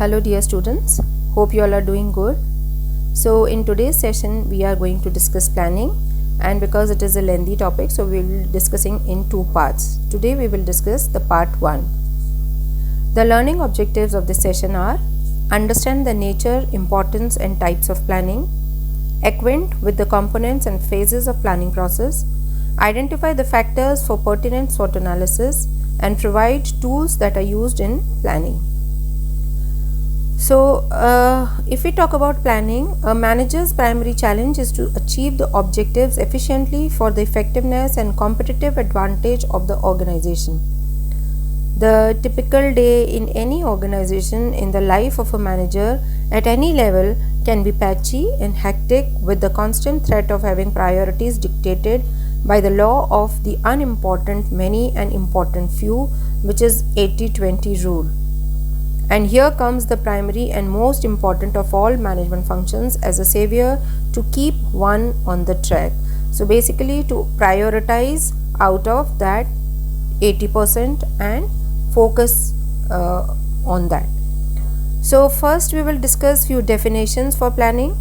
Hello dear students, hope you all are doing good. So in today's session we are going to discuss planning, and because it is a lengthy topic, so we will be discussing in two parts. Today we will discuss the part 1. The learning objectives of this session are: understand the nature, importance and types of planning, acquaint with the components and phases of planning process, identify the factors for pertinent SWOT analysis, and provide tools that are used in planning. So, if we talk about planning, a manager's primary challenge is to achieve the objectives efficiently for the effectiveness and competitive advantage of the organization. The typical day in any organization in the life of a manager at any level can be patchy and hectic, with the constant threat of having priorities dictated by the law of the unimportant many and important few, which is 80-20 rule. And here comes the primary and most important of all management functions as a savior to keep one on the track. So basically to prioritize out of that 80% and focus on that. So first we will discuss few definitions for planning.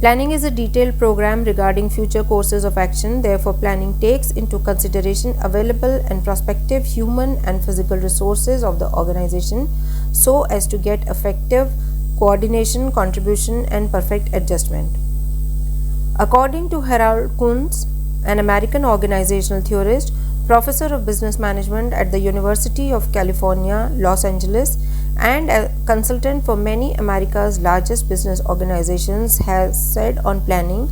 Planning is a detailed program regarding future courses of action. Therefore, planning takes into consideration available and prospective human and physical resources of the organization so as to get effective coordination, contribution, and perfect adjustment. According to Harold Kuntz, an American organizational theorist, professor of business management at the University of California, Los Angeles, and a consultant for many America's largest business organizations, has said on planning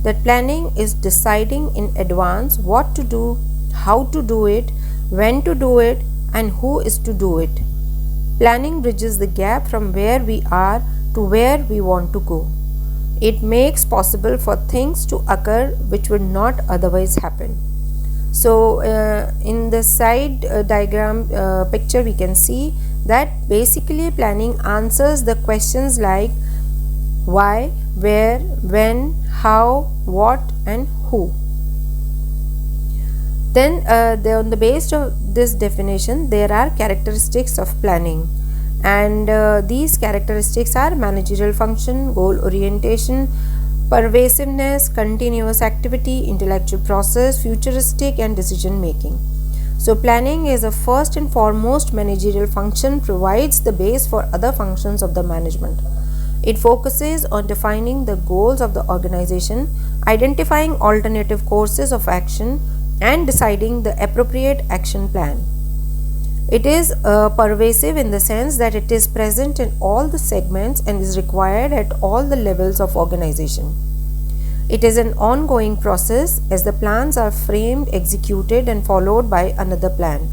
that planning is deciding in advance what to do, how to do it, when to do it, and who is to do it. Planning bridges the gap from where we are to where we want to go. It makes possible for things to occur which would not otherwise happen. So in the side diagram picture we can see that basically planning answers the questions like why, where, when, how, what and who. Then on the basis of this definition there are characteristics of planning, and these characteristics are managerial function, goal orientation, pervasiveness, continuous activity, intellectual process, futuristic and decision making. So planning is a first and foremost managerial function, provides the base for other functions of the management. It focuses on defining the goals of the organization, identifying alternative courses of action, and deciding the appropriate action plan. It is pervasive in the sense that it is present in all the segments and is required at all the levels of organization. It is an ongoing process as the plans are framed, executed and followed by another plan.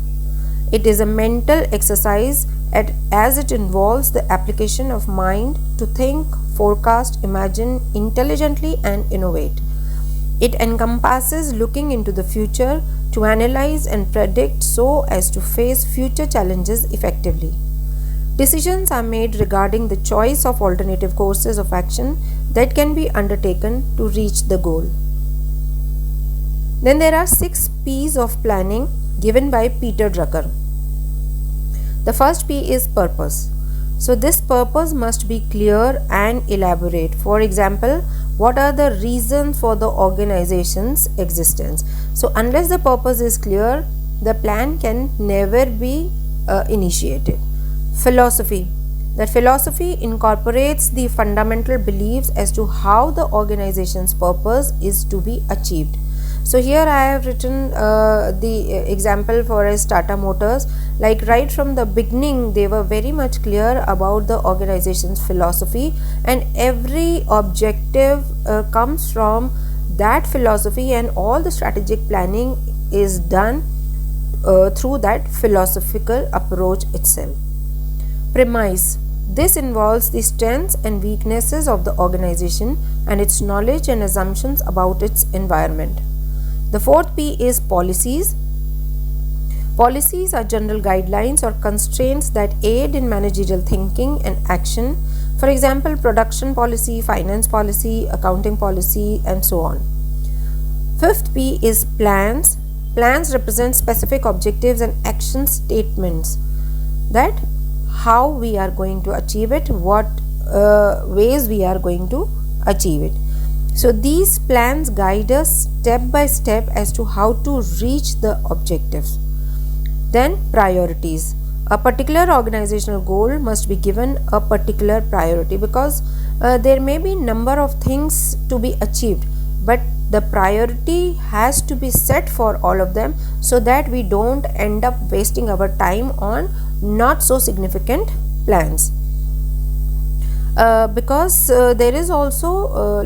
It is a mental exercise as it involves the application of mind to think, forecast, imagine intelligently and innovate. It encompasses looking into the future to analyze and predict so as to face future challenges effectively. Decisions are made regarding the choice of alternative courses of action that can be undertaken to reach the goal. Then there are 6 P's of planning given by Peter Drucker. The first P is purpose. So this purpose must be clear and elaborate. For example, what are the reasons for the organization's existence? So unless the purpose is clear, the plan can never be initiated. Philosophy. That philosophy incorporates the fundamental beliefs as to how the organization's purpose is to be achieved. So here I have written the example for as Tata Motors. Like right from the beginning they were very much clear about the organization's philosophy, and every objective comes from that philosophy, and all the strategic planning is done through that philosophical approach itself. Premise. This involves the strengths and weaknesses of the organization and its knowledge and assumptions about its environment. The fourth P is policies. Policies are general guidelines or constraints that aid in managerial thinking and action. For example, production policy, finance policy, accounting policy, and so on. Fifth P is plans. Plans represent specific objectives and action statements that how we are going to achieve it, what ways we are going to achieve it. So these plans guide us step by step as to how to reach the objectives. Then priorities. A particular organizational goal must be given a particular priority, because there may be number of things to be achieved, but the priority has to be set for all of them, so that we don't end up wasting our time on not so significant plans. Because there is also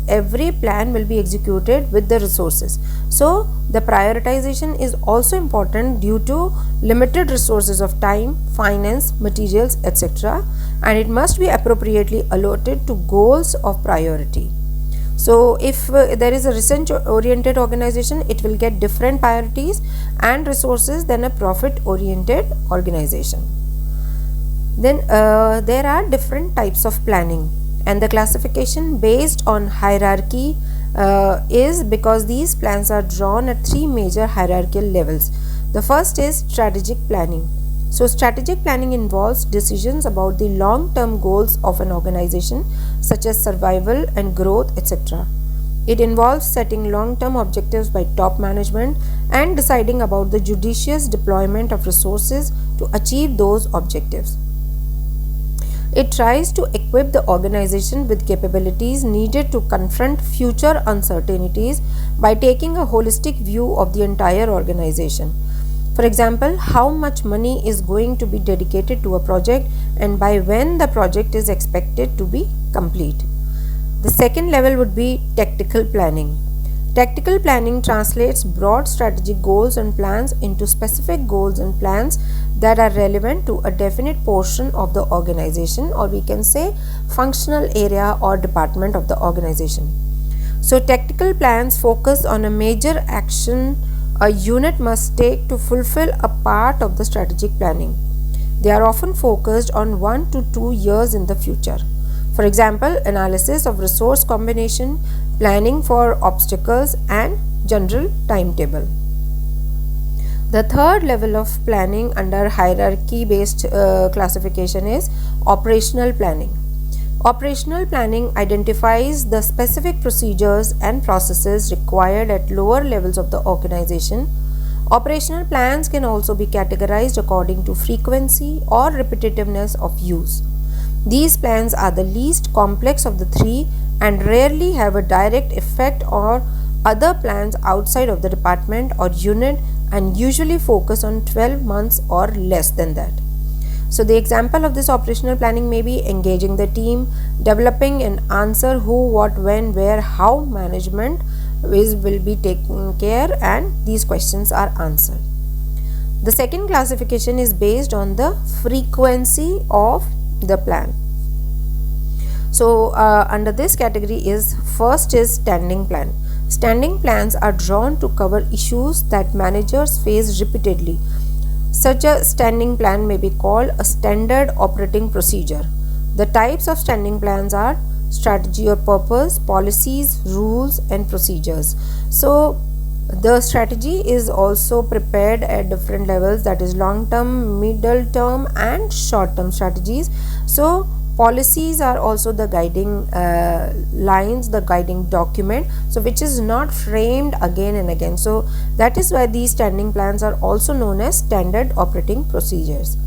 every plan will be executed with the resources. So the prioritization is also important due to limited resources of time, finance, materials, etc., and it must be appropriately allotted to goals of priority. So if there is a research oriented organization, it will get different priorities and resources than a profit oriented organization. Then there are different types of planning, and the classification based on hierarchy is because these plans are drawn at three major hierarchical levels. The first is strategic planning. So strategic planning involves decisions about the long-term goals of an organization, such as survival and growth, etc. It involves setting long-term objectives by top management and deciding about the judicious deployment of resources to achieve those objectives. It tries to equip the organization with capabilities needed to confront future uncertainties by taking a holistic view of the entire organization. For example, how much money is going to be dedicated to a project and by when the project is expected to be complete. The second level would be tactical planning. Tactical planning translates broad strategic goals and plans into specific goals and plans that are relevant to a definite portion of the organization, or we can say functional area or department of the organization. So tactical plans focus on a major action a unit must take to fulfill a part of the strategic planning. They are often focused on 1 to 2 years in the future. For example, analysis of resource combination, planning for obstacles, and general timetable. The third level of planning under hierarchy based classification is operational planning. Operational planning identifies the specific procedures and processes required at lower levels of the organization. Operational plans can also be categorized according to frequency or repetitiveness of use. These plans are the least complex of the three and rarely have a direct effect on other plans outside of the department or unit, and usually focus on 12 months or less than that. So the example of this operational planning may be engaging the team, developing an answer who, what, when, where, how management will be taken care, and these questions are answered. The second classification is based on the frequency of the plan. So under this category is first is standing plan. Standing plans are drawn to cover issues that managers face repeatedly. Such a standing plan may be called a standard operating procedure. The types of standing plans are strategy or purpose, policies, rules, and procedures. So the strategy is also prepared at different levels, that is long term, middle term, and short term strategies. So policies are also the guiding lines, the guiding document, so which is not framed again and again. So that is why these standing plans are also known as standard operating procedures.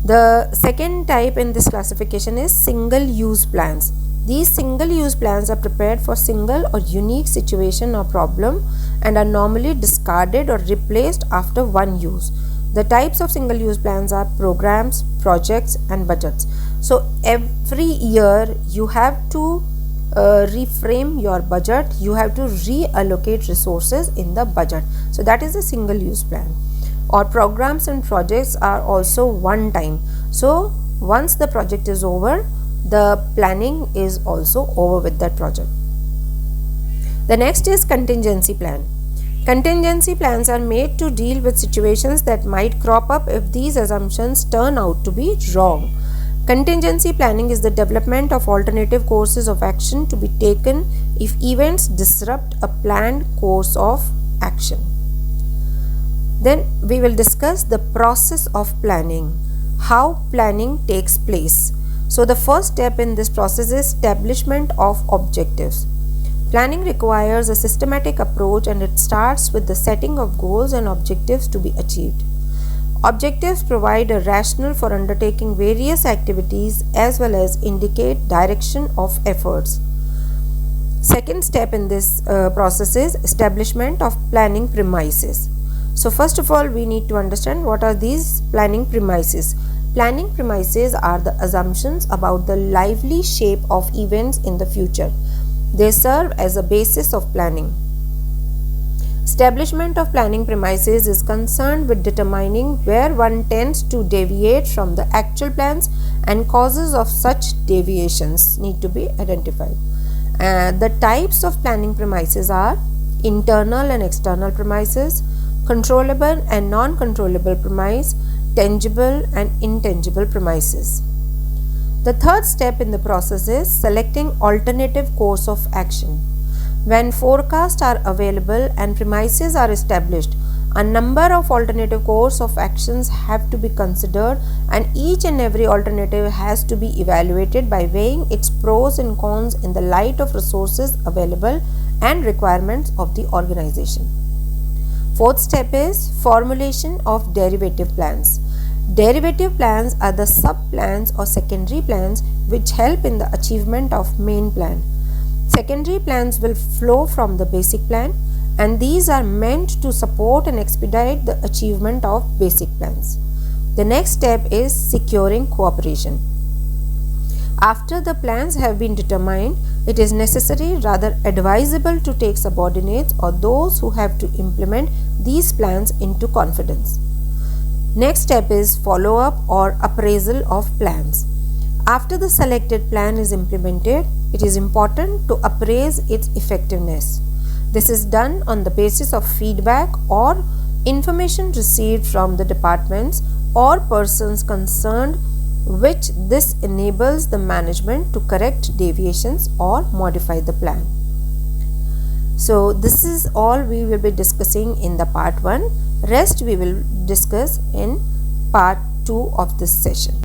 The second type in this classification is single use plans. These single use plans are prepared for single or unique situation or problem and are normally discarded or replaced after one use. The types of single use plans are programs, projects, and budgets. So every year you have to reframe your budget, you have to reallocate resources in the budget. So that is a single use plan. Or programs and projects are also one time. So once the project is over, the planning is also over with that project. The next is contingency plan. Contingency plans are made to deal with situations that might crop up if these assumptions turn out to be wrong. Contingency planning is the development of alternative courses of action to be taken if events disrupt a planned course of action. Then we will discuss the process of planning. how planning takes place. So the first step in this process is establishment of objectives. Planning requires a systematic approach, and it starts with the setting of goals and objectives to be achieved. Objectives provide a rationale for undertaking various activities as well as indicate direction of efforts. Second step in this process is establishment of planning premises. So first of all, we need to understand what are these planning premises. Planning premises are the assumptions about the likely shape of events in the future. They serve as a basis of planning. Establishment of planning premises is concerned with determining where one tends to deviate from the actual plans, and causes of such deviations need to be identified. The types of planning premises are internal and external premises, controllable and non-controllable premise, tangible and intangible premises. The third step in the process is selecting alternative course of action. When forecasts are available and premises are established, a number of alternative course of actions have to be considered, and each and every alternative has to be evaluated by weighing its pros and cons in the light of resources available and requirements of the organization. Fourth step is formulation of derivative plans. Derivative plans are the sub-plans or secondary plans which help in the achievement of main plan. Secondary plans will flow from the basic plan, and these are meant to support and expedite the achievement of basic plans. The next step is securing cooperation. After the plans have been determined, it is necessary, rather advisable, to take subordinates or those who have to implement these plans into confidence. Next step is follow-up or appraisal of plans. After the selected plan is implemented, it is important to appraise its effectiveness. This is done on the basis of feedback or information received from the departments or persons concerned, which this enables the management to correct deviations or modify the plan. So this is all we will be discussing in the part 1. Rest we will discuss in part 2 of this session.